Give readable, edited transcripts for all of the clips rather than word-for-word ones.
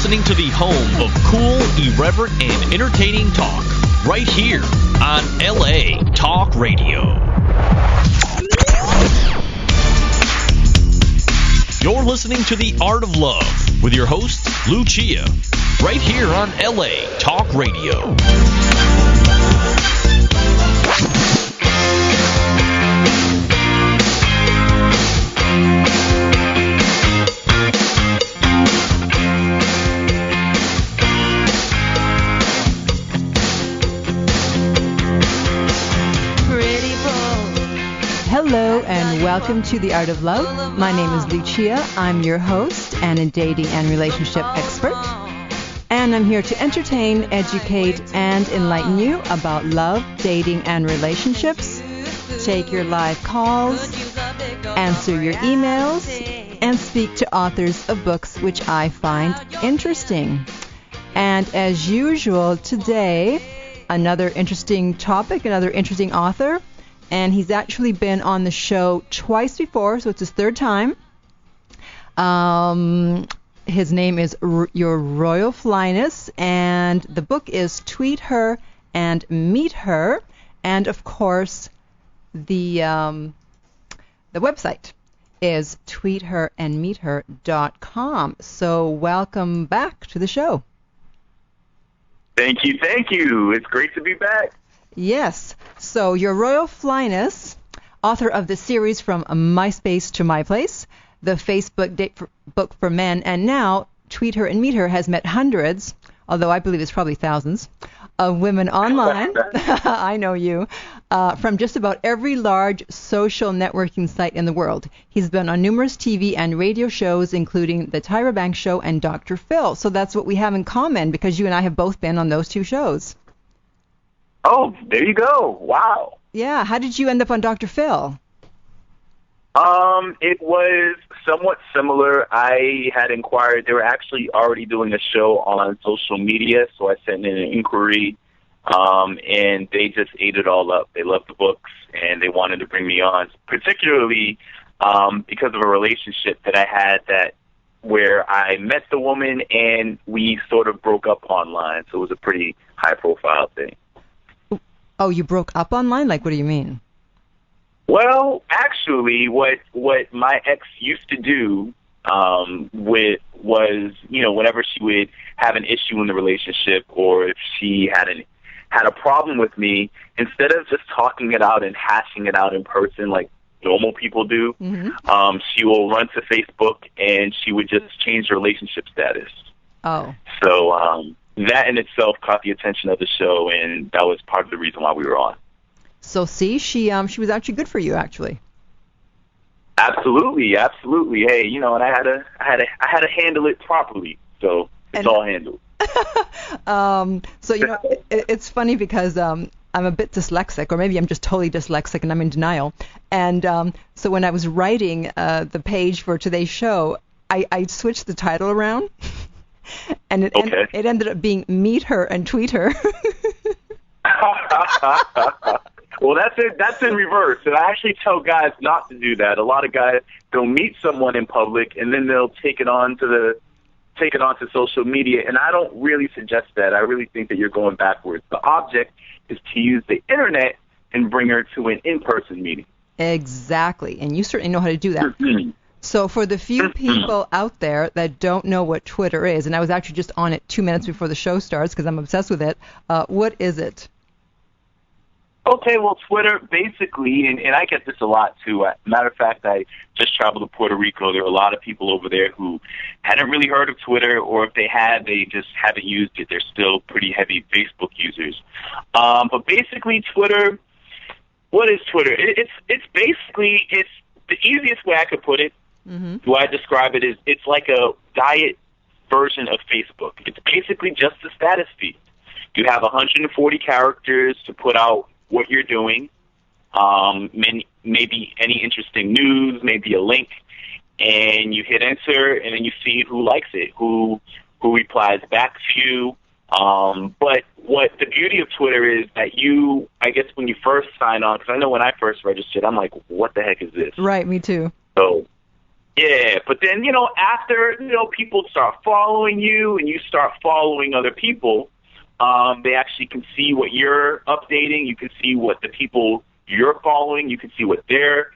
listening to the home of cool, irreverent, and entertaining talk, right here on LA Talk Radio. You're listening to The Art of Love with your host, Lucia, right here on LA Talk Radio. Hello and welcome to The Art of Love. My name is Lucia. I'm your host and a dating and relationship expert. And I'm here to entertain, educate, and enlighten you about love, dating, and relationships. Take your live calls, answer your emails, and speak to authors of books which I find interesting. And as usual, today, another interesting topic, another interesting author. And he's actually been on the show twice before, so it's his third time. His name is Your Royal Flyness, and the book is Tweet Her and Meet Her. And, of course, the website is tweetherandmeether.com. So welcome back to the show. Thank you. It's great to be back. Yes. So Your Royal Flyness, author of the series From MySpace to My Place, the Facebook date book for men, and now Tweet Her and Meet Her has met hundreds, although I believe it's probably thousands, of women online, I know you, from just about every large social networking site in the world. He's been on numerous TV and radio shows, including The Tyra Banks Show and Dr. Phil. So that's what we have in common, because you and I have both been on those two shows. Oh, there you go. Wow. Yeah. How did you end up on Dr. Phil? It was somewhat similar. I had inquired. They were actually already doing a show on social media, so I sent in an inquiry, and they just ate it all up. They loved the books, and they wanted to bring me on, particularly because of a relationship that I had where I met the woman, and we sort of broke up online, so it was a pretty high-profile thing. Oh, you broke up online? Like, what do you mean? Well, actually, what my ex used to do was, whenever she would have an issue in the relationship, or if she had a problem with me, instead of just talking it out and hashing it out in person like normal people do, she will run to Facebook and she would just change her relationship status. Oh. So, that in itself caught the attention of the show, and that was part of the reason why we were on. So, see, she was actually good for you, actually. Absolutely. Hey, and I had to handle it properly, so it's all handled. So it's funny because I'm a bit dyslexic, or maybe I'm just totally dyslexic and I'm in denial. And so when I was writing the page for today's show, I switched the title around. And it ended up being Meet Her and Tweet Her. Well, that's in reverse. And I actually tell guys not to do that. A lot of guys, they'll meet someone in public and then they'll take it on to social media. And I don't really suggest that. I really think that you're going backwards. The object is to use the internet and bring her to an in-person meeting. Exactly. And you certainly know how to do that. So for the few people out there that don't know what Twitter is, and I was actually just on it 2 minutes before the show starts because I'm obsessed with it, what is it? Okay, well, Twitter, basically, and I get this a lot, too. Matter of fact, I just traveled to Puerto Rico. There are a lot of people over there who hadn't really heard of Twitter, or if they had, they just haven't used it. They're still pretty heavy Facebook users. But basically, Twitter, what is Twitter? It's basically, the easiest way I could put it, the way I describe it is, it's like a diet version of Facebook. It's basically just a status feed. You have 140 characters to put out what you're doing, maybe any interesting news, maybe a link, and you hit enter, and then you see who likes it, who replies back to you. But what the beauty of Twitter is that you, I guess when you first sign on, because I know when I first registered, I'm like, what the heck is this? Right, me too. So Yeah, but then, after, people start following you and you start following other people, they actually can see what you're updating. You can see what the people you're following. You can see what they're,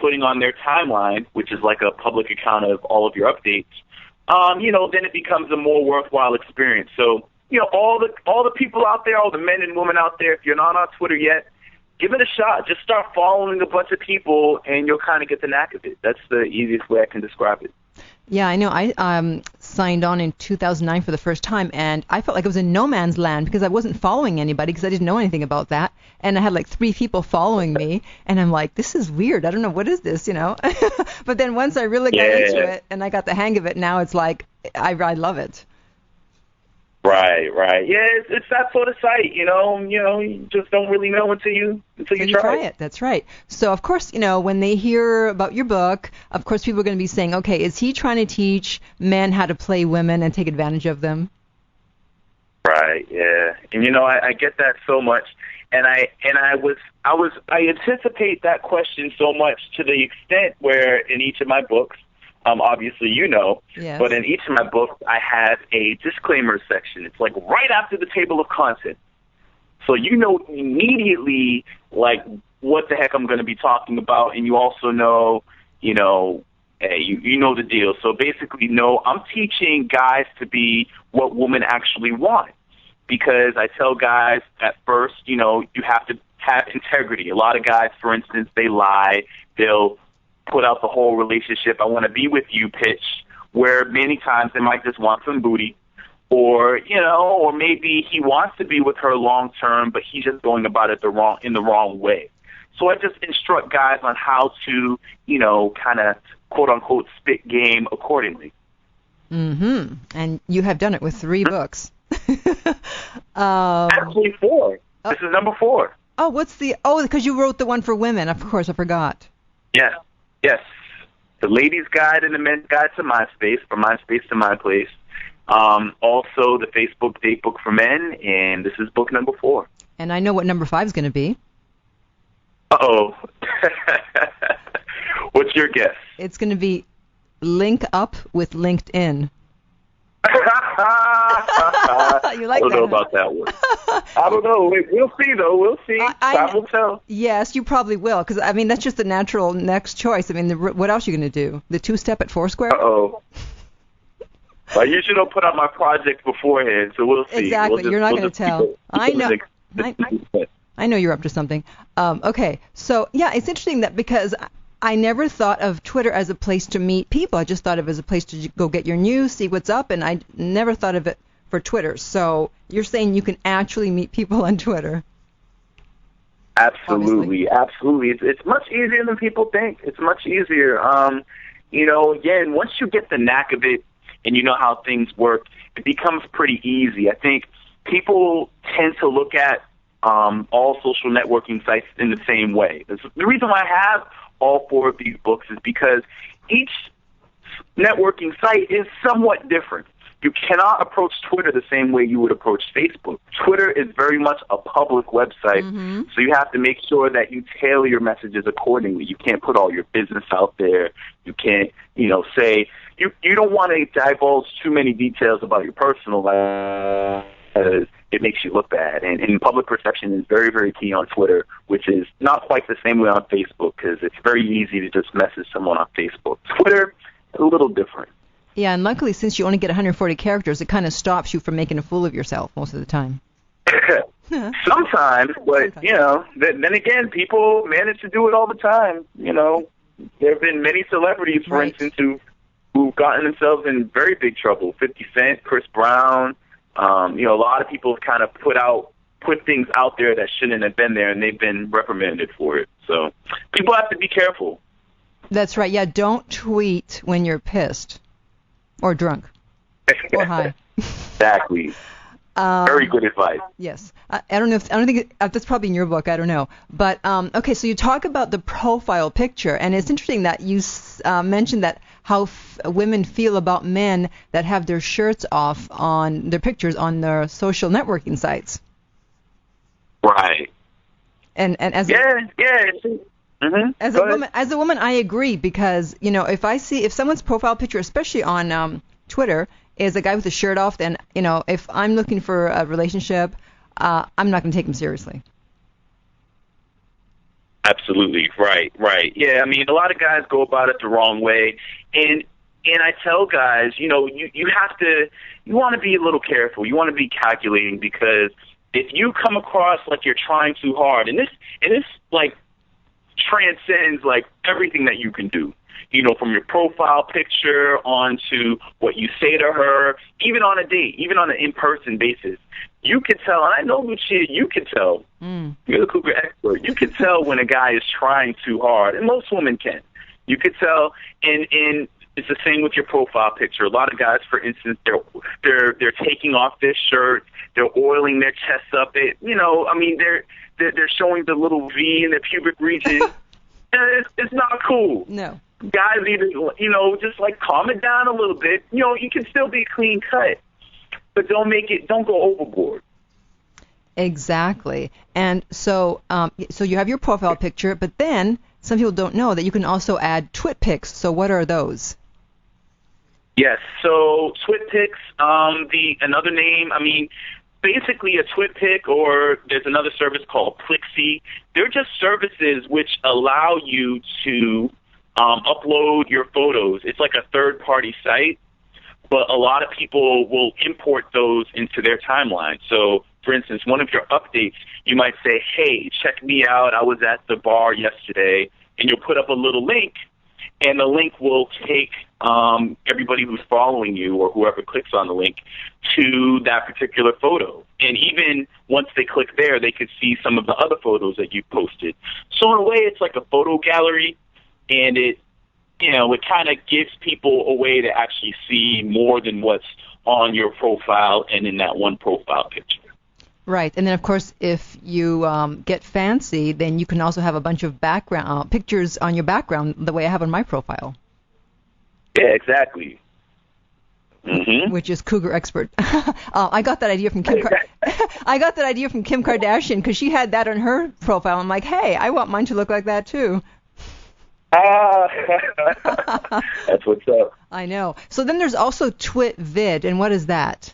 putting on their timeline, which is like a public account of all of your updates. Then it becomes a more worthwhile experience. So, all the people out there, all the men and women out there, if you're not on Twitter yet, give it a shot. Just start following a bunch of people, and you'll kind of get the knack of it. That's the easiest way I can describe it. Yeah, I know. I signed on in 2009 for the first time, and I felt like I was in no man's land because I wasn't following anybody because I didn't know anything about that. And I had like 3 people following me, and I'm like, this is weird. I don't know, what is this, But then once I really got into it and I got the hang of it, now it's like I love it. Right. Yeah, it's that sort of site, you just don't really know until you try it. That's right. So, of course, when they hear about your book, of course, people are going to be saying, okay, is he trying to teach men how to play women and take advantage of them? Right, yeah. And, I get that so much. And I anticipate that question so much to the extent where in each of my books, obviously, yes. But in each of my books, I have a disclaimer section. It's like right after the table of content. So you know immediately, like, what the heck I'm going to be talking about, and you also know, you know the deal. So basically, I'm teaching guys to be what women actually want. Because I tell guys at first, you have to have integrity. A lot of guys, for instance, they lie. They'll put out the whole relationship, I want to be with you pitch, where many times they might just want some booty, or maybe he wants to be with her long term, but he's just going about it in the wrong way. So I just instruct guys on how to, kind of quote unquote spit game accordingly. Mm-hmm. And you have done it with 3 books. Actually 4. This is number 4. Oh, because you wrote the one for women. Of course, I forgot. Yeah. Yes. The Ladies' Guide and the Men's Guide to MySpace, from MySpace to MyPlace. Also, the Facebook Date Book for Men, and this is book number 4. And I know what number 5 is going to be. Uh-oh. What's your guess? It's going to be Link Up with LinkedIn. You like I don't know about that one. I don't know. We'll see, though. We'll see. Time will tell. Yes, you probably will, because, that's just the natural next choice. What else are you going to do? The 2-step at Foursquare? Uh-oh. I usually don't put out my project beforehand, so we'll see. Exactly. You're not going to tell. I know. I know you're up to something. Okay. So, yeah, it's interesting that because I never thought of Twitter as a place to meet people. I just thought of it as a place to go get your news, see what's up, and I never thought of it for Twitter. So you're saying you can actually meet people on Twitter? Absolutely, absolutely. It's much easier than people think. It's much easier. Again, once you get the knack of it and you know how things work, it becomes pretty easy. I think people tend to look at all social networking sites in the same way. The reason why I have all 4 of these books is because each networking site is somewhat different. You cannot approach Twitter the same way you would approach Facebook. Twitter is very much a public website, so you have to make sure that you tailor your messages accordingly. You can't put all your business out there. You can't, say, you don't want to divulge too many details about your personal life because it makes you look bad. And public perception is very, very key on Twitter, which is not quite the same way on Facebook because it's very easy to just message someone on Facebook. Twitter, a little different. Yeah, and luckily, since you only get 140 characters, it kind of stops you from making a fool of yourself most of the time. Sometimes, but, then again, people manage to do it all the time. There have been many celebrities, for instance, who've gotten themselves in very big trouble. 50 Cent, Chris Brown, a lot of people have kind of put things out there that shouldn't have been there, and they've been reprimanded for it. So people have to be careful. That's right. Yeah, don't tweet when you're pissed. Or drunk. Or high. Exactly. Very good advice. Yes. I don't think that's probably in your book. I don't know. But, okay, so you talk about the profile picture, and it's interesting that you mentioned that how women feel about men that have their shirts off on their pictures on their social networking sites. Right. And as As a woman, I agree, because if someone's profile picture, especially on Twitter, is a guy with a shirt off, then if I'm looking for a relationship, I'm not going to take him seriously. Absolutely, right. Yeah, I mean, a lot of guys go about it the wrong way, and I tell guys, you want to be a little careful. You want to be calculating, because if you come across like you're trying too hard, and this like transcends like everything that you can do, from your profile picture onto what you say to her, even on a date, even on an in-person basis. You can tell, and I know, Lucia, you can tell. You're the cougar expert. You can tell when a guy is trying too hard, and most women can. You can tell, and it's the same with your profile picture. A lot of guys, for instance, they're taking off their shirt, they're oiling their chests up. They're showing the little V in their pubic region. It's not cool. No. Guys either, just like calm it down a little bit. You can still be clean cut, but don't go overboard. Exactly. And so you have your profile picture, but then some people don't know that you can also add twit pics. So what are those? Yes. So twit pics, another name, basically a twit pic, or there's another service called Plixie. They're just services which allow you to upload your photos. It's like a third-party site, but a lot of people will import those into their timeline. So, for instance, one of your updates, you might say, hey, check me out. I was at the bar yesterday, and you'll put up a little link, and the link will take everybody who's following you or whoever clicks on the link to that particular photo. And even once they click there, they could see some of the other photos that you posted. So in a way, it's like a photo gallery, and it kind of gives people a way to actually see more than what's on your profile and in that one profile picture. Right. And then, of course, if you get fancy, then you can also have a bunch of background pictures on your background, the way I have on my profile. Yeah, exactly. Mm-hmm. Which is Cougar Expert. I got that idea from Kim. I got that idea from Kim Kardashian, because she had that on her profile. I'm like, hey, I want mine to look like that too. That's what's up. I know. So then there's also TwitVid, and what is that?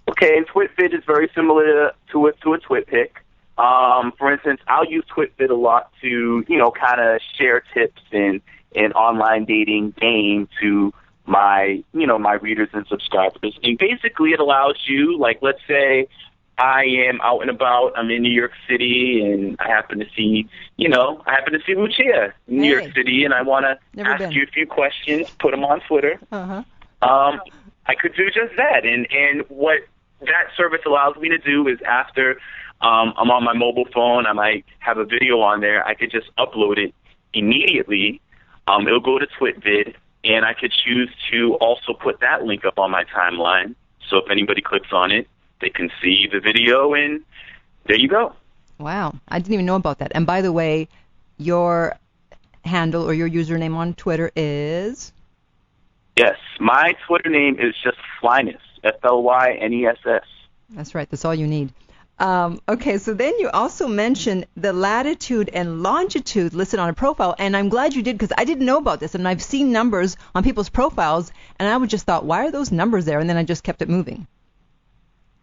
Okay, and TwitVid is very similar to a twit pic. For instance, I'll use TwitVid a lot to, kind of share tips in online dating game to my readers and subscribers. And basically it allows you, like, let's say I am out and about, I'm in New York City, and I happen to see Lucia in New York City, and I want to ask you a few questions, put them on Twitter. Uh-huh. I could do just that. And what that service allows me to do is, after I'm on my mobile phone, I might have a video on there, I could just upload it immediately. It'll go to TwitVid, and I could choose to also put that link up on my timeline. So if anybody clicks on it, they can see the video, and there you go. Wow. I didn't even know about that. And by the way, your handle or your username on Twitter is? Yes, my Twitter name is just Flyness, Flyness. That's right. That's all you need. Okay, so then you also mentioned the latitude and longitude listed on a profile, and I'm glad you did, because I didn't know about this, and I've seen numbers on people's profiles, and I would just thought, why are those numbers there? And then I just kept it moving.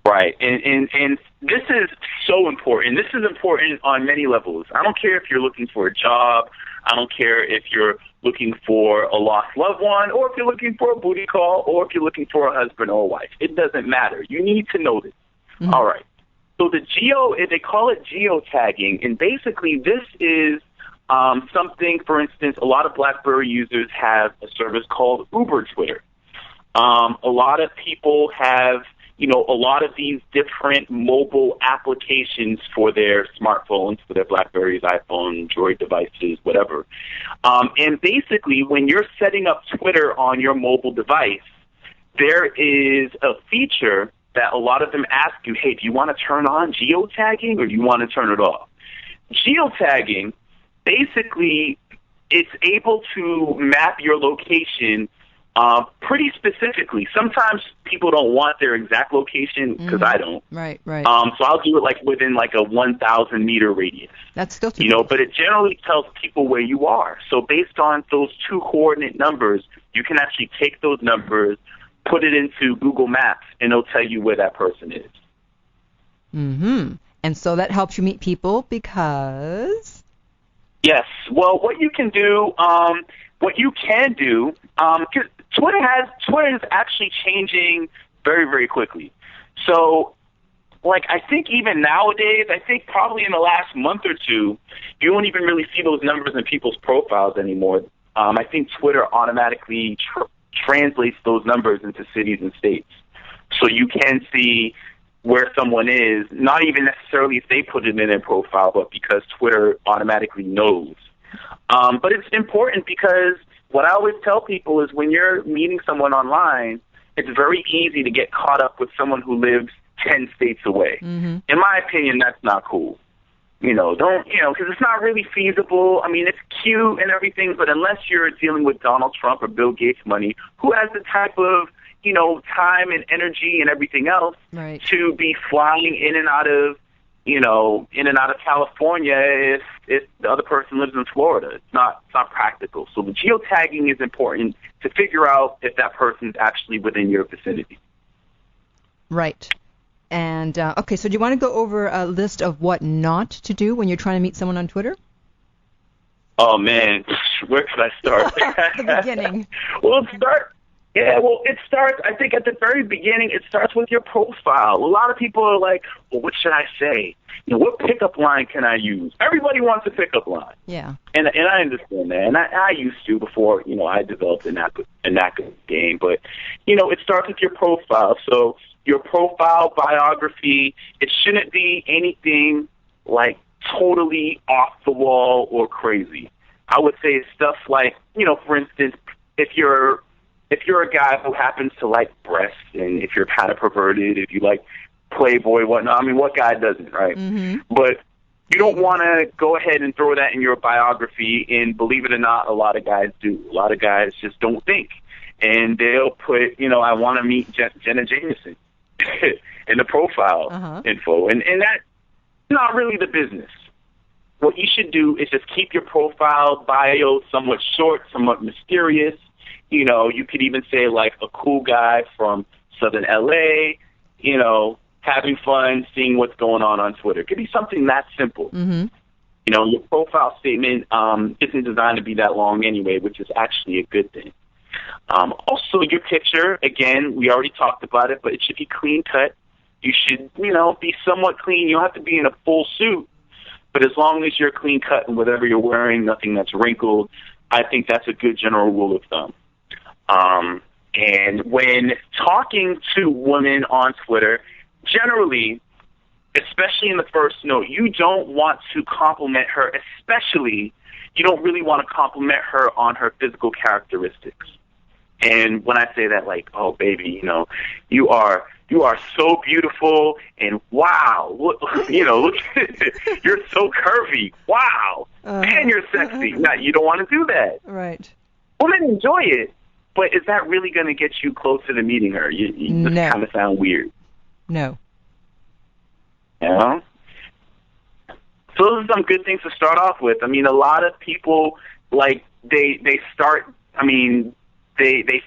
Right, and this is so important. This is important on many levels. I don't care if you're looking for a job. I don't care if you're looking for a lost loved one, or if you're looking for a booty call, or if you're looking for a husband or a wife. It doesn't matter. You need to know this. Mm-hmm. All right. So they call it geotagging, and basically this is something, for instance, a lot of BlackBerry users have a service called Uber Twitter. A lot of people have, a lot of these different mobile applications for their smartphones, for their BlackBerries, iPhone, Android devices, whatever. And basically, when you're setting up Twitter on your mobile device, there is a feature that a lot of them ask you, hey, do you want to turn on geotagging or do you want to turn it off? Geotagging, basically, it's able to map your location pretty specifically. Sometimes people don't want their exact location because I don't. Right. So I'll do it like within like a 1,000 meter radius. That's still too but it generally tells people where you are. So based on those 2 coordinate numbers, you can actually take those numbers, put it into Google Maps, and it'll tell you where that person is. Mm-hmm. And so that helps you meet people because? Yes. Well, what you can do, Twitter is actually changing very, very quickly. So, like, I think even nowadays, I think probably in the last month or two, you won't even really see those numbers in people's profiles anymore. I think Twitter automatically translates those numbers into cities and states. So you can see where someone is, not even necessarily if they put it in their profile, but because Twitter automatically knows. But it's important because what I always tell people is when you're meeting someone online, it's very easy to get caught up with someone who lives 10 states away. Mm-hmm. In my opinion, that's not cool. Because it's not really feasible. I mean, it's cute and everything, but unless you're dealing with Donald Trump or Bill Gates money, who has the type of, time and energy and everything else to be flying in and out of California if the other person lives in Florida? It's not practical. So the geotagging is important to figure out if that person's actually within your vicinity. Right. And, okay, so do you want to go over a list of what not to do when you're trying to meet someone on Twitter? Oh, man, where could I start? The beginning. It starts, I think at the very beginning, it starts with your profile. A lot of people are like, well, what should I say? What pickup line can I use? Everybody wants a pickup line. Yeah. And I understand that. And I used to before, I developed a knack game. But, it starts with your profile. So your profile biography, it shouldn't be anything like totally off the wall or crazy. I would say stuff like, for instance, if you're a guy who happens to like breasts, and if you're kind of perverted, if you like Playboy, whatnot, I mean, what guy doesn't, right? Mm-hmm. But you don't want to go ahead and throw that in your biography, and believe it or not, a lot of guys do. A lot of guys just don't think. And they'll put, I want to meet Jenna Jameson in the profile info. And that's not really the business. What you should do is just keep your profile bio somewhat short, somewhat mysterious. You could even say like a cool guy from Southern LA, having fun, seeing what's going on Twitter. It could be something that simple. Mm-hmm. Your profile statement isn't designed to be that long anyway, which is actually a good thing. Also, your picture, again, we already talked about it, but it should be clean cut. You should, be somewhat clean. You don't have to be in a full suit, but as long as you're clean cut and whatever you're wearing, nothing that's wrinkled, I think that's a good general rule of thumb. And when talking to women on Twitter, generally, especially in the first note, you don't want to compliment her, especially you don't really want to compliment her on her physical characteristics. And when I say that, like, oh, baby, you are so beautiful, and wow, look, you're so curvy, wow, and you're sexy. Now, you don't want to do that. Right. Women enjoy it. But is that really going to get you closer to meeting her? You just kind of sound weird. No. So those are some good things to start off with. I mean, a lot of people, like, they start, they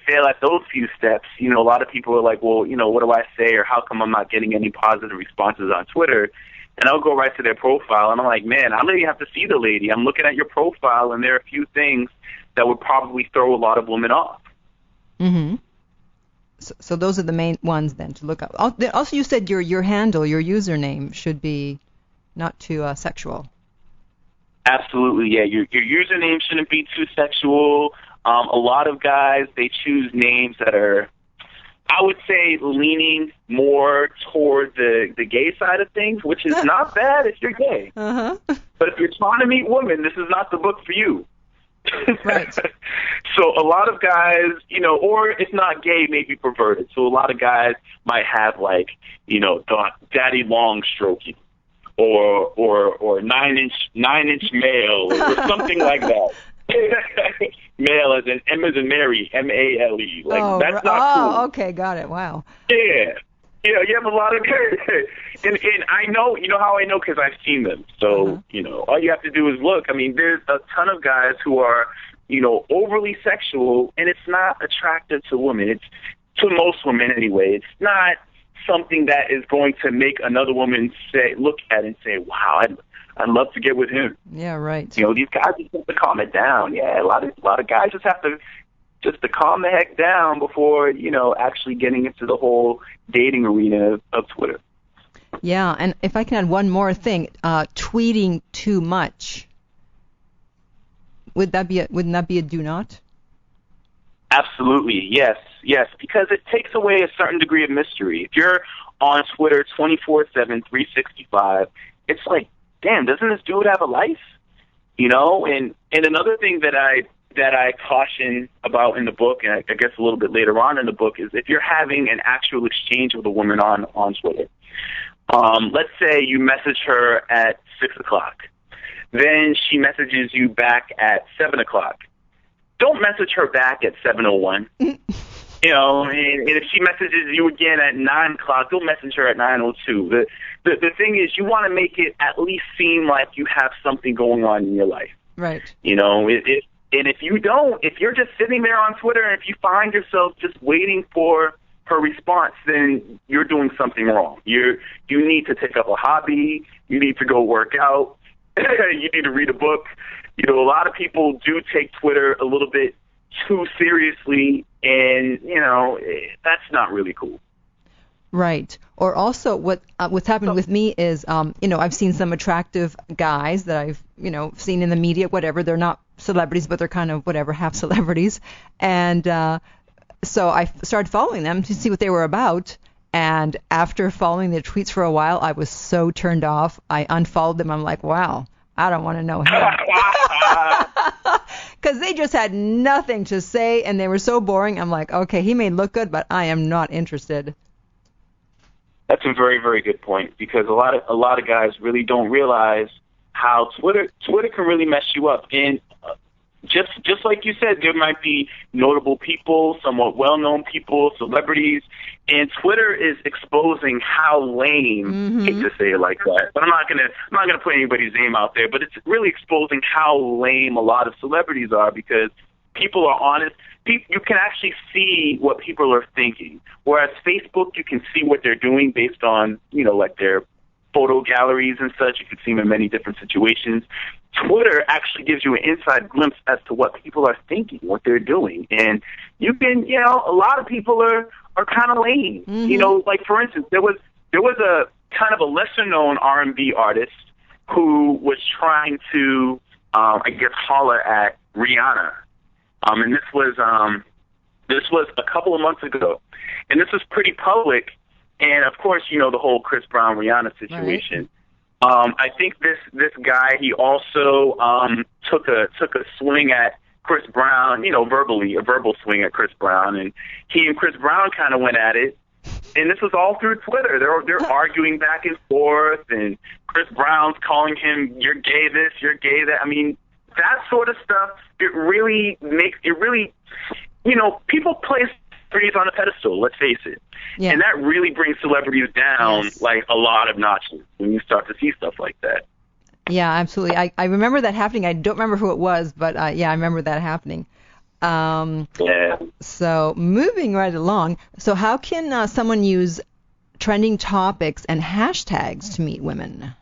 fail at those few steps. A lot of people are like, well, what do I say, or how come I'm not getting any positive responses on Twitter? And I'll go right to their profile, and I'm like, man, I don't even have to see the lady. I'm looking at your profile, and there are a few things that would probably throw a lot of women off. Mm-hmm. So those are the main ones then to look up. Also, you said your handle, your username should be not too sexual. Absolutely, yeah. Your username shouldn't be too sexual. A lot of guys, they choose names that are, I would say, leaning more toward the gay side of things, which is not bad if you're gay. Uh-huh. But if you're trying to meet women, this is not the book for you. Right. So a lot of guys, or if not gay, maybe perverted. So a lot of guys might have like, daddy long stroking, or 9-inch male, or something like that. male as in M as in Mary, M-A-L-E. Like, that's not cool. Oh, okay, got it. Wow. Yeah. You know, you have a lot of and I know, you know how I know, because I've seen them. So, you know, all you have to do is look. I mean, there's a ton of guys who are, you know, overly sexual, and it's not attractive to women. It's to most women anyway. It's not something that is going to make another woman look at it and say, wow, I'd love to get with him. Yeah, right. You know, these guys just have to calm it down. Yeah, a lot of guys just have to calm the heck down before, you know, actually getting into the whole dating arena of Twitter. Yeah, and if I can add one more thing, tweeting too much. Wouldn't that be a do not? Absolutely, yes, because it takes away a certain degree of mystery. If you're on Twitter 24/7, 365, it's like, damn, doesn't this dude have a life? You know, and another thing that I caution about in the book, and I guess a little bit later on in the book, is if you're having an actual exchange with a woman on Twitter. Let's say you message her at 6 o'clock. Then she messages you back at 7 o'clock. Don't message her back at 7:01. You know, and if she messages you again at 9 o'clock, don't message her at 9:02. The thing is, you want to make it at least seem like you have something going on in your life. Right. You know, and if you don't, if you're just sitting there on Twitter and if you find yourself just waiting for her response, then you're doing something wrong. You need to take up a hobby. You need to go work out. You need to read a book. You know, a lot of people do take Twitter a little bit too seriously, and, you know, that's not really cool. Right. Or also what's happened with me is, you know, I've seen some attractive guys that I've, you know, seen in the media, whatever. They're not celebrities, but they're kind of whatever, half celebrities. And so I started following them to see what they were about. And after following their tweets for a while, I was so turned off. I unfollowed them. I'm like, wow, I don't want to know him. Because they just had nothing to say, and they were so boring. I'm like, okay, he may look good, but I am not interested. That's a very, very good point, because a lot of guys really don't realize how Twitter can really mess you up. And just like you said, there might be notable people, somewhat well-known people, celebrities, and Twitter is exposing how lame. I hate to say it like that, but I'm not gonna put anybody's name out there. But it's really exposing how lame a lot of celebrities are, because people are honest. You can actually see what people are thinking, whereas Facebook, you can see what they're doing based on, you know, like their photo galleries and such. You can see them in many different situations. Twitter actually gives you an inside glimpse as to what people are thinking, what they're doing. And you can, you know, a lot of people are kind of lame. You know, like, for instance, there was a kind of a lesser-known R&B artist who was trying to, I guess, holler at Rihanna. And this was a couple of months ago. And this was pretty public. And, of course, you know, the whole Chris Brown-Rihanna situation. Right. I think this guy, he also took a swing at Chris Brown, you know, verbally, a verbal swing at Chris Brown, and he and Chris Brown kind of went at it. And this was all through Twitter. They're arguing back and forth, and Chris Brown's calling him, "You're gay this, you're gay that." I mean, that sort of stuff. It really, you know, people place celebrities on a pedestal. Let's face it. Yeah. And that really brings celebrities down, like, a lot of notches when you start to see stuff like that. Yeah, absolutely. I remember that happening. I don't remember who it was, but yeah, I remember that happening. Yeah. So moving right along. So how can someone use trending topics and hashtags to meet women?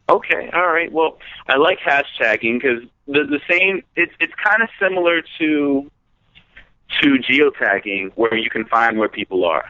Okay, all right. Well, I like hashtagging because the same. It's kind of similar to geotagging, where you can find where people are.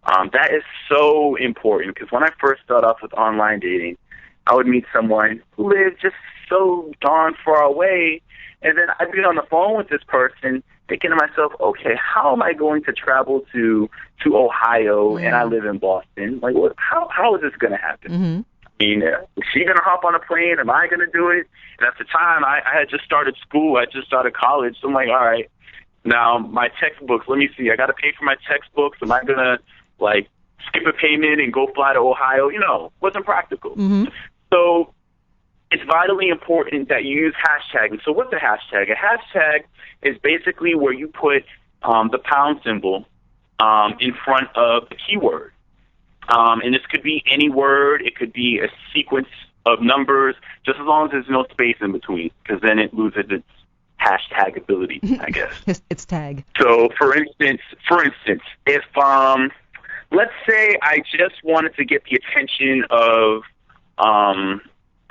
That is so important, because when I first started off with online dating, I would meet someone who lived just so darn far away, and then I'd be on the phone with this person thinking to myself, okay, how am I going to travel to Ohio and I live in Boston? Like, how is this going to happen? Mm-hmm. I mean, is she going to hop on a plane? Am I going to do it? And at the time, I had just started school. I just started college, so I'm like, all right. Now, my textbooks, let me see. I got to pay for my textbooks. Am I going to, like, skip a payment and go fly to Ohio? You know, wasn't practical. Mm-hmm. So it's vitally important that you use hashtagging. So what's a hashtag? A hashtag is basically where you put the pound symbol in front of the keyword. And this could be any word. It could be a sequence of numbers, just as long as there's no space in between, because then it loses its hashtag ability, I guess. It's tag. So, for instance, if let's say I just wanted to get the attention of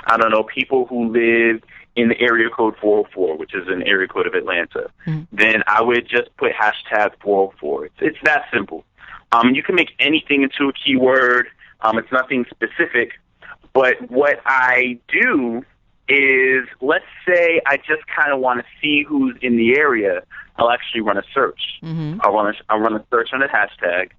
I don't know, people who live in the area code 404, which is an area code of Atlanta, then I would just put hashtag 404. It's that simple. You can make anything into a keyword. It's nothing specific. But what I do is, let's say I just kind of want to see who's in the area, I'll actually run a search. I'll run a search on a hashtag,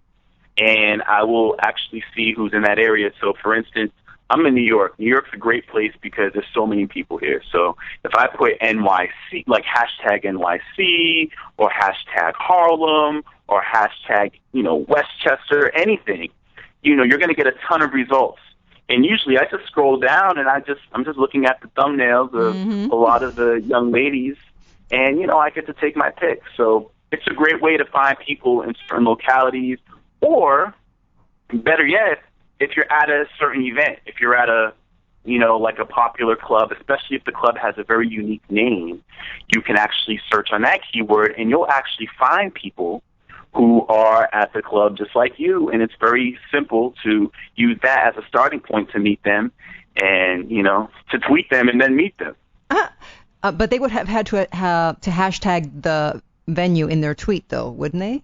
and I will actually see who's in that area. So, for instance, I'm in New York. New York's a great place because there's so many people here. So if I put NYC, like hashtag NYC or hashtag Harlem or hashtag, Westchester, anything, you're going to get a ton of results. And usually I just scroll down and I'm just looking at the thumbnails of a lot of the young ladies, and, I get to take my pick. So it's a great way to find people in certain localities, or better yet, if you're at a certain event, if you're at a, like a popular club, especially if the club has a very unique name, you can actually search on that keyword and you'll actually find people who are at the club just like you. And it's very simple to use that as a starting point to meet them and, to tweet them and then meet them. But they would have had to hashtag the venue in their tweet, though, wouldn't they?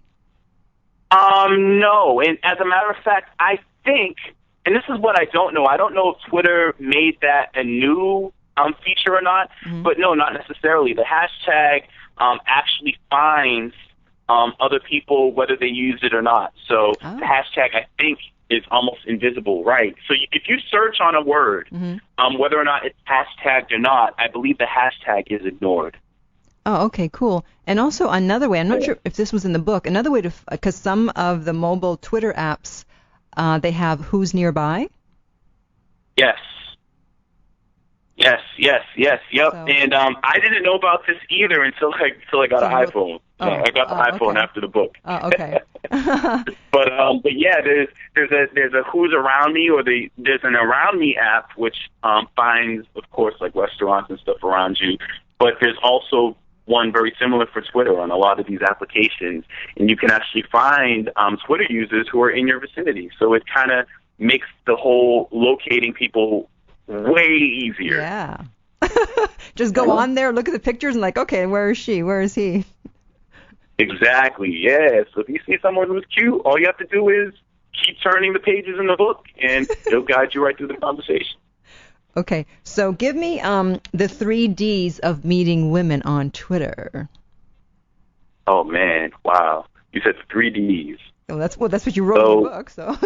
No. And as a matter of fact, I think, and this is what I don't know. I don't know if Twitter made that a new feature or not, but no, not necessarily. The hashtag actually finds other people whether they use it or not. So the hashtag, I think, is almost invisible, right? So if you search on a word, whether or not it's hashtagged or not, I believe the hashtag is ignored. Oh, okay, cool. And also another way, I'm not sure if this was in the book, another way to, because some of the mobile Twitter apps, they have who's nearby. Yes. Yep. So, and I didn't know about this either until I got an iPhone. I got the iPhone after the book. Oh, okay. But yeah, there's a who's around me, or there's an around me app which finds, of course, like restaurants and stuff around you. But there's also one very similar for Twitter on a lot of these applications, and you can actually find Twitter users who are in your vicinity. So it kind of makes the whole locating people way easier. Yeah. Just go on there, look at the pictures, and like, okay, where is she? Where is he? Exactly, yeah. So if you see someone who's cute, all you have to do is keep turning the pages in the book, and it'll guide you right through the conversation. Okay, so give me the 3 Ds of meeting women on Twitter. Oh, man, wow. You said 3 Ds. Well, that's what you wrote in the book, so.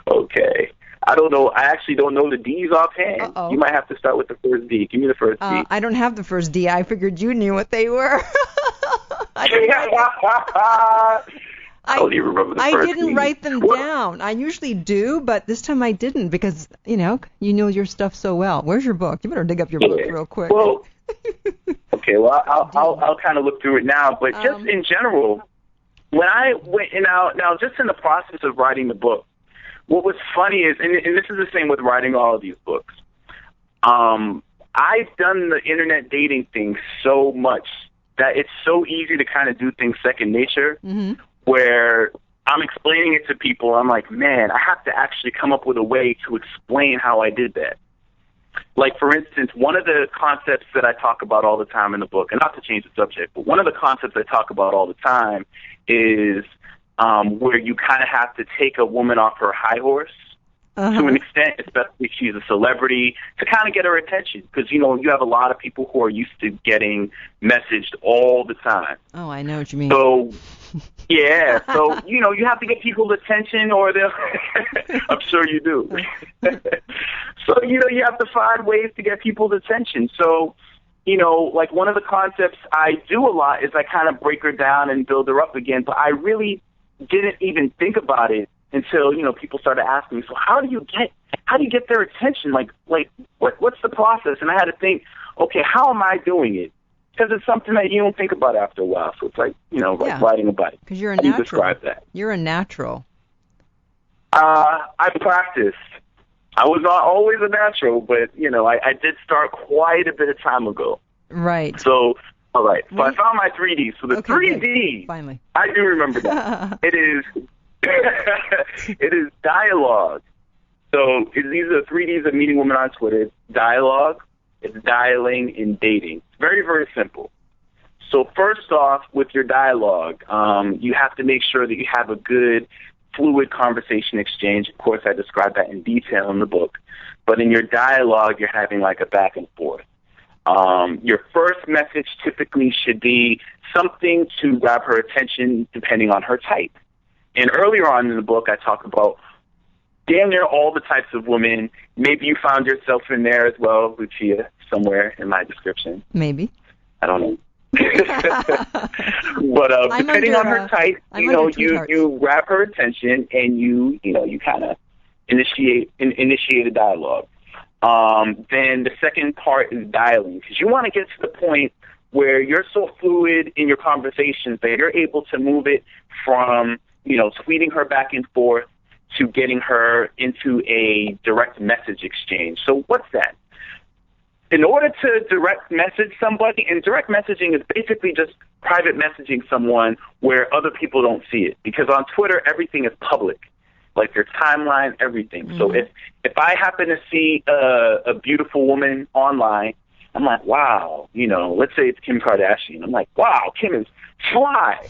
Okay. I don't know. I actually don't know the D's offhand. Uh-oh. You might have to start with the first D. Give me the first D. I don't have the first D. I figured you knew what they were. I don't even remember the first D. I didn't write them down. I usually do, but this time I didn't because, you know your stuff so well. Where's your book? You better dig up your book real quick. Well, okay. Well, I'll kind of look through it now. But just in general, when I went now just in the process of writing the book, what was funny is, and this is the same with writing all of these books, I've done the internet dating thing so much that it's so easy to kind of do things second nature, where I'm explaining it to people. I'm like, man, I have to actually come up with a way to explain how I did that. Like, for instance, one of the concepts that I talk about all the time in the book, and not to change the subject, but one of the concepts I talk about all the time is where you kind of have to take a woman off her high horse to an extent, especially if she's a celebrity, to kind of get her attention. Because, you have a lot of people who are used to getting messaged all the time. Oh, I know what you mean. So, yeah. So, you have to get people's attention, or they'll... I'm sure you do. So, you have to find ways to get people's attention. So, like one of the concepts I do a lot is I kind of break her down and build her up again, but I really didn't even think about it until, people started asking me, so how do you get how do you get their attention? Like what's the process? And I had to think, okay, how am I doing it? Because it's something that you don't think about after a while. So it's like, like riding a bike. Because you're a natural. How do you describe that? You're a natural. I practiced. I was not always a natural, but, I did start quite a bit of time ago. Right. So, all right. So I found my 3D. So the 3D, good. Finally. I do remember that. It is dialogue. So these are the 3Ds of meeting women on Twitter. It's dialogue, it's dialing, and dating. It's very, very simple. So first off, with your dialogue, you have to make sure that you have a good, fluid conversation exchange. Of course, I describe that in detail in the book. But in your dialogue, you're having like a back and forth. Your first message typically should be something to grab her attention depending on her type. And earlier on in the book, I talk about damn near all the types of women. Maybe you found yourself in there as well, Lucia, somewhere in my description. Maybe. I don't know. But depending on her type, you grab her attention and you kind of initiate a dialogue. Then the second part is dialing, because you want to get to the point where you're so fluid in your conversations that you're able to move it from, tweeting her back and forth to getting her into a direct message exchange. So what's that? In order to direct message somebody, and direct messaging is basically just private messaging someone where other people don't see it. Because on Twitter, everything is public, like your timeline, everything. Mm-hmm. So if I happen to see a beautiful woman online, I'm like, wow, let's say it's Kim Kardashian. I'm like, wow, Kim is fly.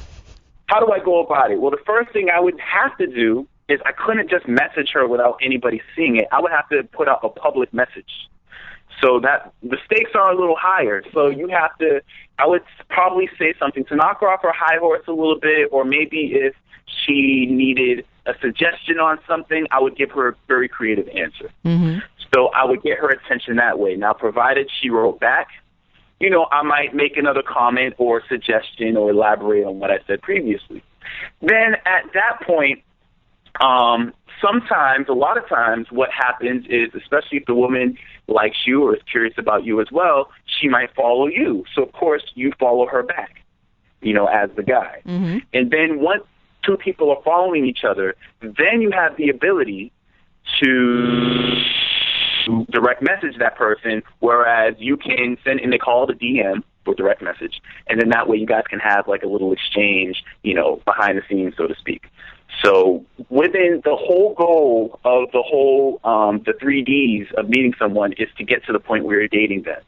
How do I go about it? Well, the first thing I would have to do is I couldn't just message her without anybody seeing it. I would have to put out a public message. So that the stakes are a little higher. So you have to, I would probably say something to knock her off her high horse a little bit, or maybe if she needed a suggestion on something, I would give her a very creative answer. Mm-hmm. So I would get her attention that way. Now, provided she wrote back, I might make another comment or suggestion or elaborate on what I said previously. Then at that point, sometimes, a lot of times, what happens is, especially if the woman likes you or is curious about you as well, she might follow you. So, of course, you follow her back, as the guy. Mm-hmm. And then once two people are following each other, then you have the ability to direct message that person, whereas you can send, and they call it a DM or direct message, and then that way you guys can have like a little exchange, behind the scenes, so to speak. So within the whole goal of the 3Ds of meeting someone is to get to the point where you're dating them.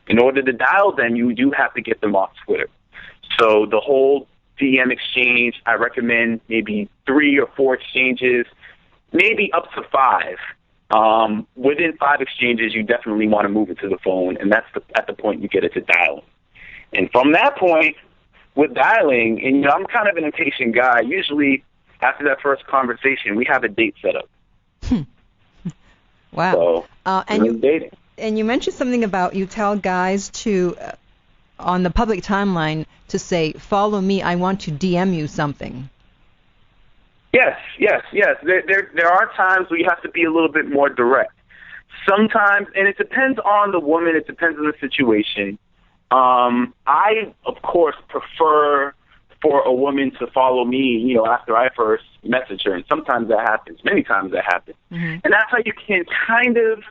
In order to dial them, you do have to get them off Twitter. So the whole DM exchange, I recommend maybe 3 or 4 exchanges, maybe up to 5. Within 5 exchanges, you definitely want to move it to the phone, and that's at the point you get it to dialing. And from that point, with dialing, and I'm kind of an impatient guy, usually after that first conversation, we have a date set up. Wow. So, dating. And you mentioned something about you tell guys to, on the public timeline, to say, follow me, I want to DM you something. Yes. There are times where you have to be a little bit more direct. Sometimes, and it depends on the woman, it depends on the situation. I, of course, prefer for a woman to follow me, after I first message her. And sometimes that happens. Many times that happens. Mm-hmm. And that's how you can kind of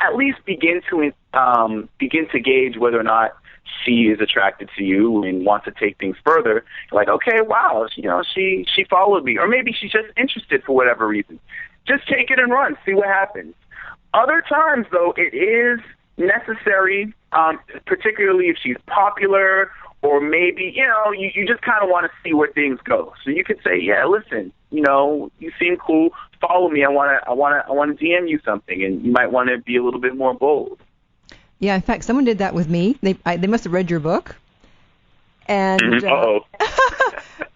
at least begin to gauge whether or not she is attracted to you and wants to take things further. Like, okay, wow, she followed me. Or maybe she's just interested for whatever reason. Just take it and run. See what happens. Other times, though, it is necessary, particularly if she's popular, or maybe, you just kind of want to see where things go. So you could say, yeah, listen, you seem cool. Follow me. I want to DM you something, and you might want to be a little bit more bold. Yeah, in fact, someone did that with me. They must have read your book. And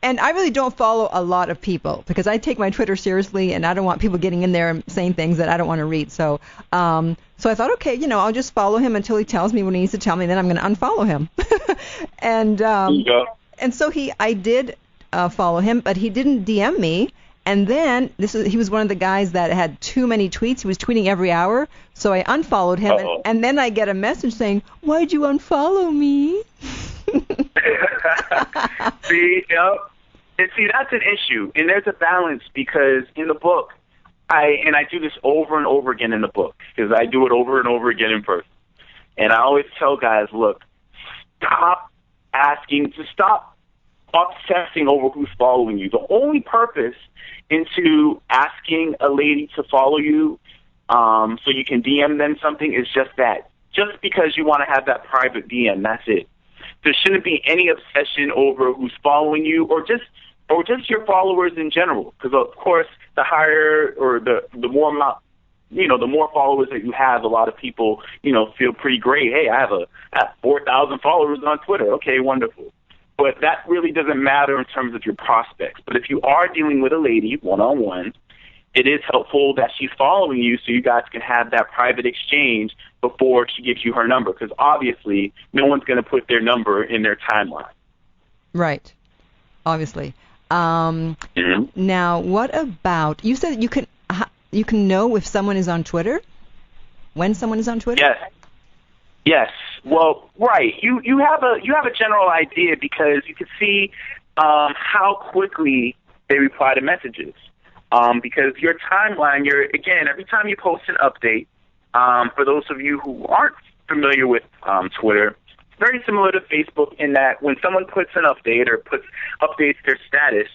and I really don't follow a lot of people because I take my Twitter seriously, and I don't want people getting in there and saying things that I don't want to read. So so I thought, okay, I'll just follow him until he tells me what he needs to tell me, and then I'm going to unfollow him. And so I did follow him, but he didn't DM me. And then he was one of the guys that had too many tweets. He was tweeting every hour, so I unfollowed him. And then I get a message saying, "Why'd you unfollow me?" See, that's an issue, and there's a balance because in the book, I do this over and over again in the book because I do it over and over again in person, and I always tell guys, look, stop obsessing over who's following you. The only purpose into asking a lady to follow you so you can DM them something is just that. Just because you want to have that private DM, that's it. There shouldn't be any obsession over who's following you or just your followers in general. Because, of course, the higher or the more amount, the more followers that you have, a lot of people, feel pretty great. Hey, I have 4,000 followers on Twitter. Okay, wonderful. But that really doesn't matter in terms of your prospects. But if you are dealing with a lady one-on-one, it is helpful that she's following you so you guys can have that private exchange before she gives you her number. Because obviously, no one's going to put their number in their timeline. Right. Obviously. Now, what about, you said you can know if someone is on Twitter? When someone is on Twitter? Yes. Well, right. You have a general idea because you can see how quickly they reply to messages. Because your timeline, every time you post an update, for those of you who aren't familiar with Twitter, it's very similar to Facebook in that when someone puts an update or updates their status,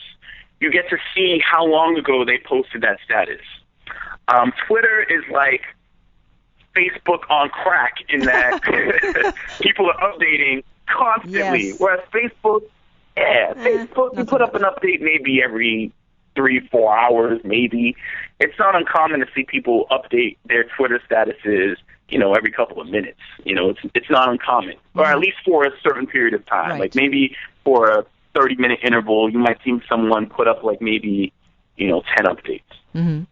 you get to see how long ago they posted that status. Twitter is like Facebook on crack in that people are updating constantly. Yes. Whereas Facebook, you put up an update maybe every 3-4 hours, maybe. It's not uncommon to see people update their Twitter statuses, every couple of minutes. It's not uncommon, or at least for a certain period of time. Right. Like maybe for a 30-minute interval, you might see someone put up like maybe, 10 updates. Mm-hmm.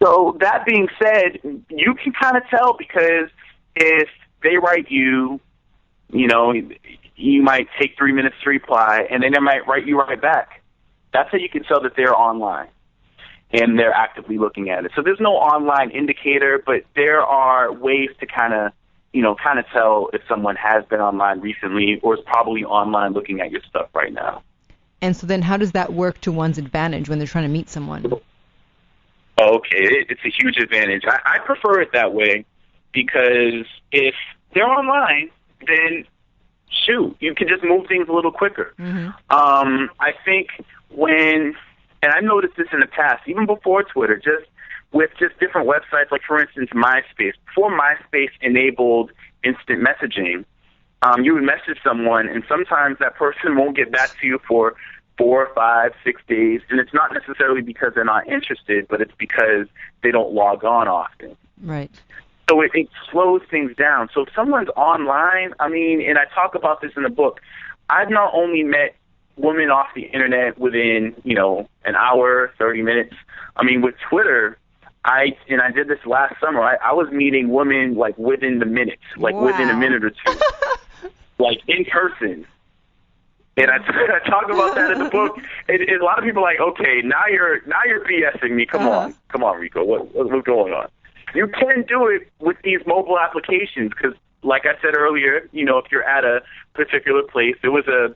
So that being said, you can kind of tell because if they write you, you might take 3 minutes to reply, and then they might write you right back. That's how you can tell that they're online and they're actively looking at it. So there's no online indicator, but there are ways to kind of tell if someone has been online recently or is probably online looking at your stuff right now. And so then how does that work to one's advantage when they're trying to meet someone? Okay, it's a huge advantage. I prefer it that way because if they're online, then shoot, you can just move things a little quicker. Mm-hmm. I think and I noticed this in the past, even before Twitter, with different websites, like for instance MySpace. Before MySpace enabled instant messaging, you would message someone and sometimes that person won't get back to you for 4, 5, 6 days, and it's not necessarily because they're not interested, but it's because they don't log on often. Right. So it slows things down. So if someone's online, and I talk about this in the book, I've not only met women off the internet within, an hour, 30 minutes. With Twitter, I did this last summer. I was meeting women like within the minutes, like within a minute or two, like in person. And I talk about that in the book. And a lot of people are like, okay, now you're BSing me. Come on, Rico, what's going on? You can do it with these mobile applications because, like I said earlier, if you're at a particular place, there was a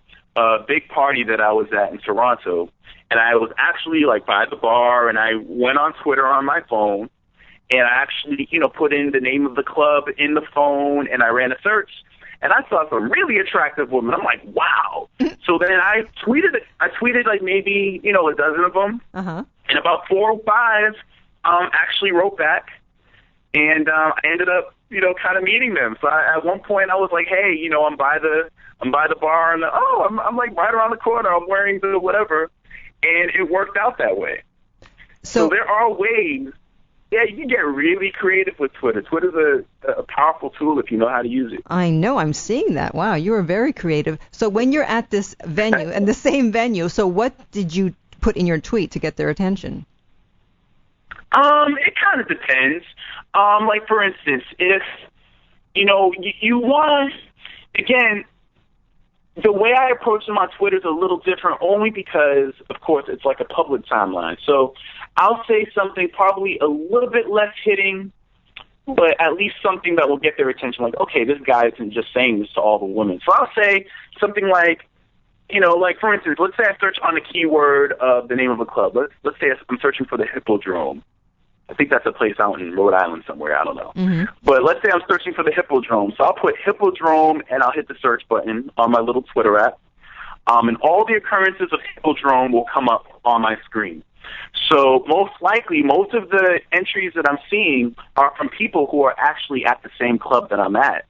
big party that I was at in Toronto, and I was actually like by the bar, and I went on Twitter on my phone, and I actually, put in the name of the club in the phone, and I ran a search, and I saw some really attractive women. I'm like, wow. So then I tweeted like maybe, a dozen of them, and about 4 or 5 actually wrote back, and I ended up, kind of meeting them. So at one point I was like, hey, I'm by the bar, and I'm like right around the corner. I'm wearing the whatever, and it worked out that way. So there are ways. Yeah, you can get really creative with Twitter. Twitter's a powerful tool if you know how to use it. I know. I'm seeing that. Wow, you are very creative. So when you're at this venue, and the same venue, so what did you put in your tweet to get their attention? It kind of depends. Like, for instance, if, you want, again, the way I approach them on Twitter is a little different, only because, of course, it's like a public timeline. So I'll say something probably a little bit less hitting, but at least something that will get their attention. Like, okay, this guy isn't just saying this to all the women. So I'll say something like, like, for instance, let's say I search on the keyword of the name of a club. Let's say I'm searching for the Hippodrome. I think that's a place out in Rhode Island somewhere. I don't know. Mm-hmm. But let's say I'm searching for the Hippodrome. So I'll put Hippodrome, and I'll hit the search button on my little Twitter app. And all the occurrences of Hippodrome will come up on my screen. So most likely, most of the entries that I'm seeing are from people who are actually at the same club that I'm at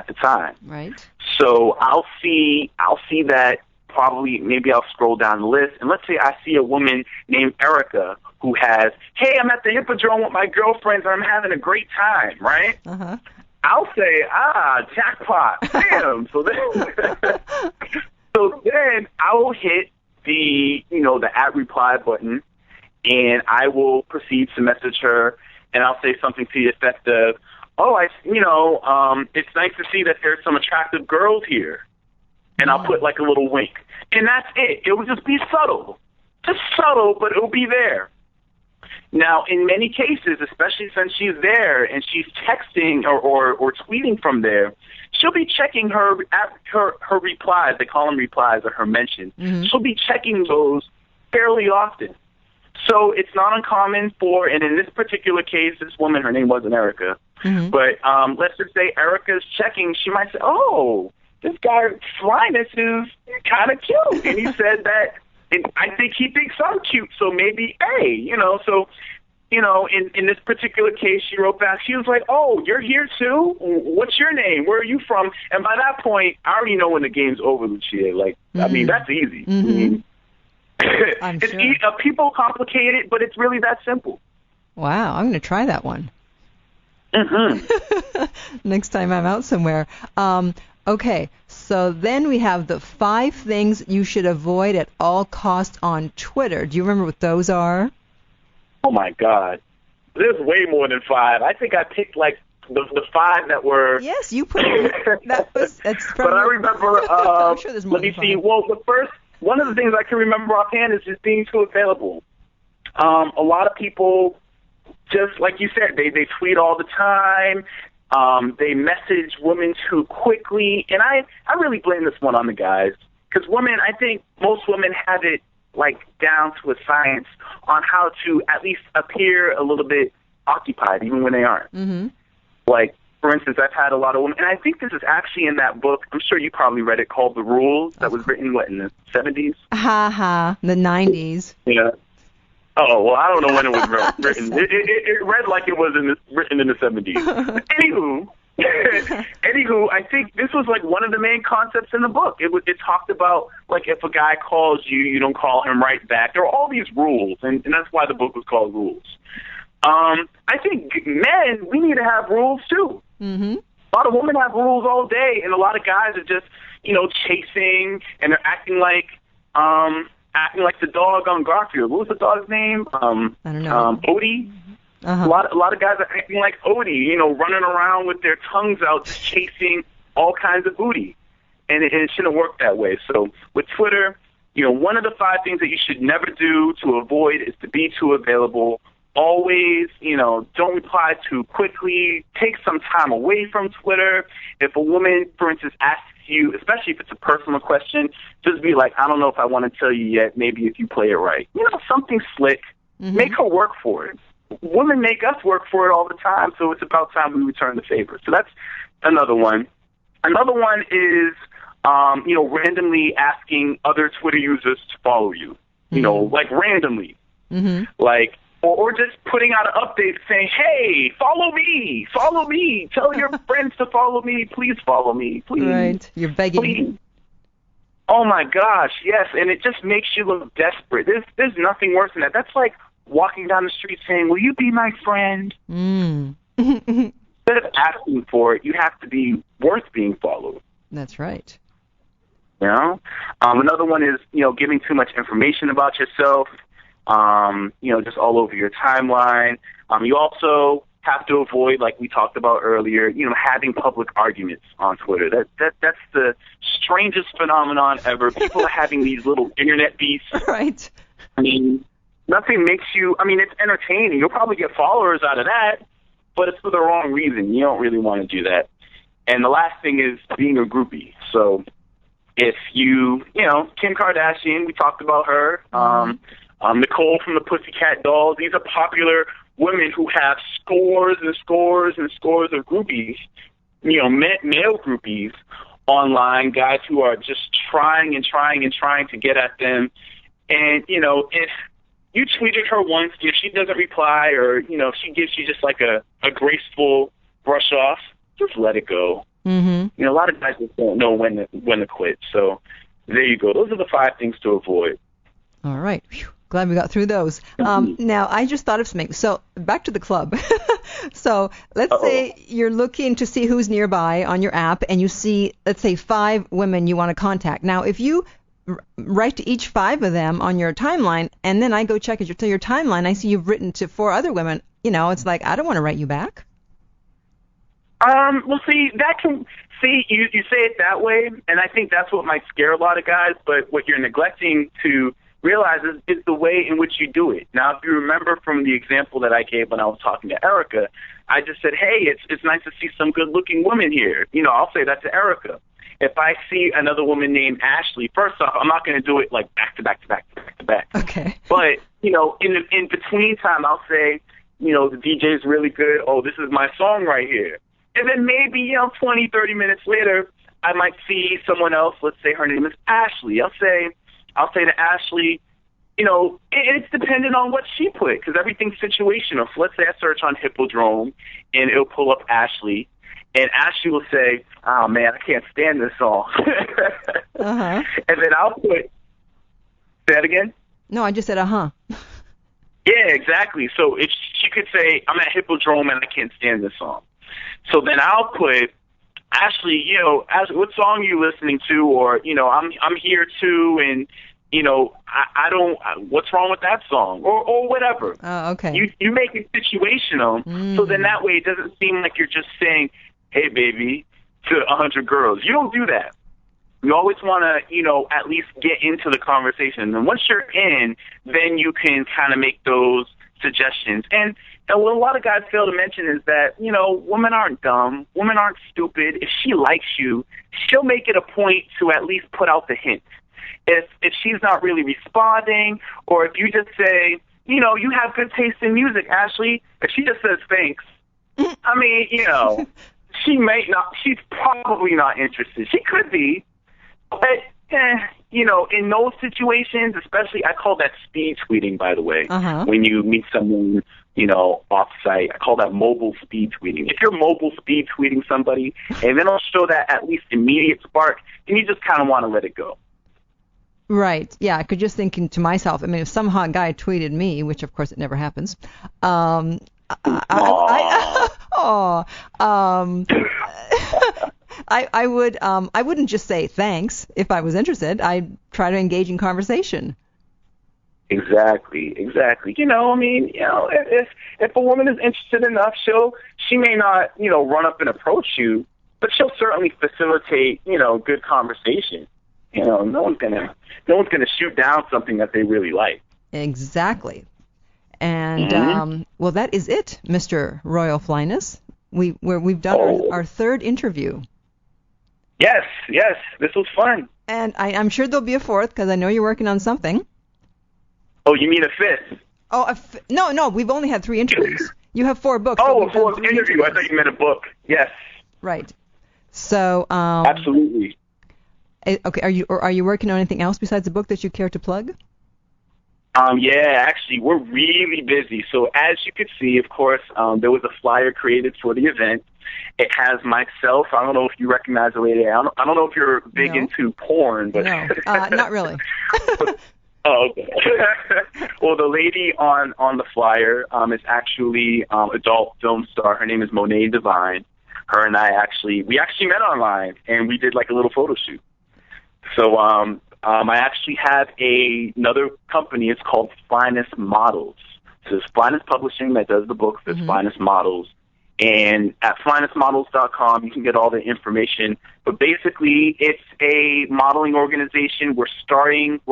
the time. Right. So I'll see that probably, maybe I'll scroll down the list, and let's say I see a woman named Erica who has, hey, I'm at the Hippodrome with my girlfriends, and I'm having a great time, right? Uh-huh. I'll say, jackpot, bam. So then I will hit the @reply button, and I will proceed to message her, and I'll say something to the effect of, it's nice to see that there's some attractive girls here. And I'll put like a little wink. And that's it. It will just be subtle. Just subtle, but it will be there. Now, in many cases, especially since she's there and she's texting or tweeting from there, she'll be checking her replies. They call them replies, or her mentions. Mm-hmm. She'll be checking those fairly often. So it's not uncommon and in this particular case, this woman, her name wasn't Erica, mm-hmm. but let's just say Erica's checking. She might say, oh, this guy, Linus, is kind of cute. And he said that, and I think he thinks I'm cute, so maybe, hey, So, in this particular case, she wrote back, she was like, oh, you're here too? What's your name? Where are you from? And by that point, I already know when the game's over, Lucia. Like, mm-hmm. I mean, that's easy. Mm-hmm. I mean, I'm sure. People complicate it, but it's really that simple. Wow, I'm going to try that one. Mm-hmm. Next time I'm out somewhere. Okay, so then we have the 5 things you should avoid at all costs on Twitter. Do you remember what those are? Oh, my God. There's way more than 5. I think I picked, like, the 5 that were... Yes, you put it. That's from but I remember... I'm sure there's more let me see. Well, one of the things I can remember offhand is just being too available. A lot of people, just like you said, they tweet all the time. They message women too quickly, and I really blame this one on the guys, because women, I think most women have it like down to a science on how to at least appear a little bit occupied, even when they aren't. Mm-hmm. Like, for instance, I've had a lot of women, and I think this is actually in that book, I'm sure you probably read it, called The Rules, that was written, in the 70s? The 90s. Yeah. Oh, well, I don't know when it was written. It read like it was written in the 70s. Anywho, I think this was like one of the main concepts in the book. It talked about, like, if a guy calls you, you don't call him right back. There are all these rules, and that's why the book was called Rules. I think men, we need to have rules too. Mm-hmm. A lot of women have rules all day, and a lot of guys are just, chasing, and they're acting like the dog on Garfield. What was the dog's name? I don't know. Odie. Uh-huh. A lot of guys are acting like Odie, running around with their tongues out, just chasing all kinds of booty. And it shouldn't work that way. So with Twitter, one of the 5 things that you should never do to avoid is to be too available. Always, don't reply too quickly. Take some time away from Twitter. If a woman, for instance, asks you, especially if it's a personal question, just be like, I don't know if I want to tell you yet. Maybe if you play it right. Something slick. Mm-hmm. Make her work for it. Women make us work for it all the time, so it's about time we return the favor. So that's another one. Another one is, randomly asking other Twitter users to follow you. Mm-hmm. Like randomly. Mm-hmm. Like, or just putting out an update saying, hey, follow me, tell your friends to follow me, please follow me, please. Right, you're begging. Please. Oh, my gosh, yes, and it just makes you look desperate. There's nothing worse than that. That's like walking down the street saying, will you be my friend? Mm. Instead of asking for it, you have to be worth being followed. That's right. Another one is, giving too much information about yourself. Just all over your timeline. You also have to avoid, like we talked about earlier, having public arguments on Twitter. That's the strangest phenomenon ever. People are having these little internet beefs. Right. I mean, nothing makes you, I mean, it's entertaining. You'll probably get followers out of that, but it's for the wrong reason. You don't really want to do that. And the last thing is being a groupie. So if you know, Kim Kardashian, we talked about her, Nicole from the Pussycat Dolls, these are popular women who have scores and scores and scores of groupies, you know, male groupies online, guys who are just trying and trying and trying to get at them. And, you know, if you tweeted her once, if she doesn't reply, or, you know, if she gives you just like a graceful brush off, just let it go. Mm-hmm. You know, a lot of guys just don't know when to quit. So there you go. Those are the 5 things to avoid. All right. Whew. Glad we got through those. Now, I just thought of something. So back to the club. So let's say you're looking to see who's nearby on your app, and you see, let's say, 5 women you want to contact. Now, if you write to each 5 of them on your timeline, and then I go check your timeline, I see you've written to 4 other women, you know, it's like, I don't want to write you back. Well, see, you say it that way, and I think that's what might scare a lot of guys, but what you're neglecting to realize is the way in which you do it. Now, if you remember from the example that I gave when I was talking to Erica, I just said, hey, it's nice to see some good-looking women here. You know, I'll say that to Erica. If I see another woman named Ashley, first off, I'm not going to do it like back to back to back to back to back. Okay. But, you know, in between time, I'll say, you know, the DJ's really good. Oh, this is my song right here. And then maybe, you know, 20, 30 minutes later, I might see someone else. Let's say her name is Ashley. I'll say to Ashley, you know, it's dependent on what she put, because everything's situational. So let's say I search on Hippodrome, and it'll pull up Ashley, and Ashley will say, oh, man, I can't stand this song. Uh-huh. And then I'll put, say that again? No, I just said, uh-huh. Yeah, exactly. So if she could say, I'm at Hippodrome, and I can't stand this song. So then I'll put, Ashley, you know, what song are you listening to? Or, you know, I'm here too, and, you know, I don't, what's wrong with that song? Or whatever. Oh, okay. You make it situational, so then that way it doesn't seem like you're just saying, hey, baby, to 100 girls. You don't do that. You always want to, you know, at least get into the conversation. And once you're in, then you can kind of make those suggestions. And what a lot of guys fail to mention is that, you know, women aren't dumb. Women aren't stupid. If she likes you, she'll make it a point to at least put out the hint. If she's not really responding, or if you just say, you know, you have good taste in music, Ashley, if she just says thanks, I mean, you know, she's probably not interested. She could be, but, you know, in those situations, especially, I call that speed tweeting, by the way, when you meet someone, you know, off-site. I call that mobile speed tweeting. If you're mobile speed tweeting somebody, and they don't show that at least immediate spark, then you just kind of want to let it go. Right. Yeah, I could just thinking to myself, I mean, if some hot guy tweeted me, which of course it never happens, I wouldn't just say thanks if I was interested. I'd try to engage in conversation. Exactly. You know, I mean, you know, if a woman is interested enough, she may not, you know, run up and approach you, but she'll certainly facilitate, you know, good conversation. You know, no one's gonna shoot down something that they really like. Exactly. And well, that is it, Mr. Royal Flyness. We've done our 3rd interview. Yes, this was fun. And I'm sure there'll be a 4th, because I know you're working on something. Oh, you mean a 5th? Oh, no, we've only had 3 interviews. You have 4 books. Oh, a 4th interview. I thought you meant a book. Yes. Right. So. Absolutely. Okay. Are you working on anything else besides the book that you care to plug? Yeah, actually, we're really busy. So as you could see, of course, there was a flyer created for the event. It has myself. I don't know if you recognize the lady. I don't know if you're big into porn, but no, not really. Oh, okay. Well, the lady on the flyer is actually adult film star. Her name is Monet Divine. Her and I we actually met online, and we did like a little photo shoot. So I actually have another company. It's called Finest Models. So it's Finest Publishing that does the books. There's Finest Models. And at flynessmodels.com, you can get all the information. But basically, it's a modeling organization. We're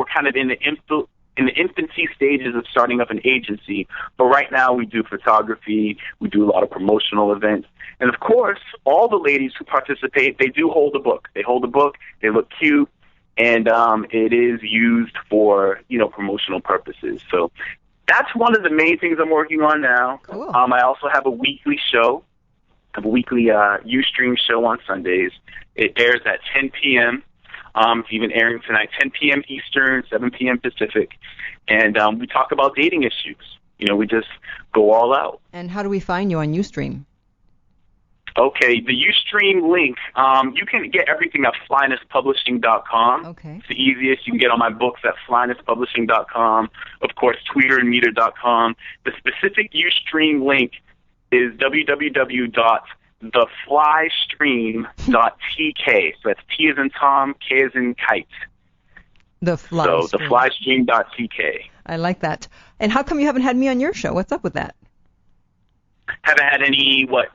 kind of in the infancy stages of starting up an agency. But right now, we do photography. We do a lot of promotional events. And, of course, all the ladies who participate, they do hold a book. They hold a book. They look cute. And it is used for, promotional purposes. So that's one of the main things I'm working on now. Cool. I also have a weekly show. I have a weekly Ustream show on Sundays. It airs at 10 p.m. It's even airing tonight, 10 p.m. Eastern, 7 p.m. Pacific. And we talk about dating issues. We just go all out. And how do we find you on Ustream? Okay, the Ustream link, you can get everything at flynesspublishing.com. Okay. It's the easiest. You can get all my books at flynesspublishing.com. Of course, tweeterandmeter.com. The specific Ustream link is www.theflystream.tk. So that's T as in Tom, K as in kite. Theflystream.tk. I like that. And how come you haven't had me on your show? What's up with that? Haven't had any what?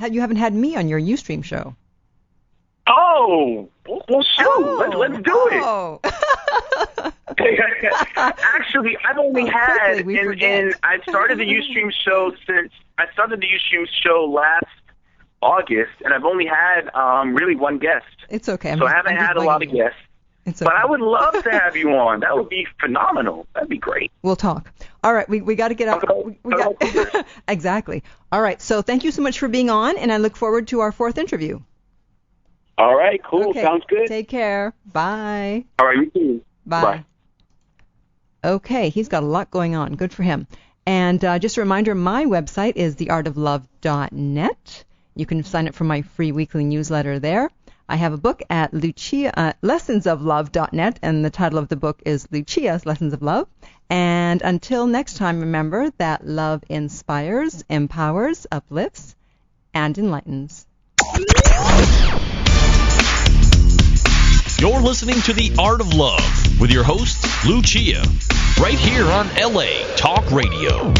You haven't had me on your Ustream show. Oh, well, shoot, let's do it. Oh. Actually, I've only had, and I started the Ustream show last August, and I've only had really one guest. It's okay. So I haven't had a lot of guests. It's okay. But I would love to have you on. That would be phenomenal. That'd be great. We'll talk. All right, we got to get out. Exactly. All right, so thank you so much for being on, and I look forward to our fourth interview. All right, cool. Okay. Sounds good. Take care. Bye. All right, you too. Bye. Okay, he's got a lot going on. Good for him. And just a reminder, my website is theartoflove.net. You can sign up for my free weekly newsletter there. I have a book at lessonsoflove.net, and the title of the book is Lucia's Lessons of Love. And until next time, remember that love inspires, empowers, uplifts, and enlightens. You're listening to The Art of Love with your host, Lucia, right here on LA Talk Radio.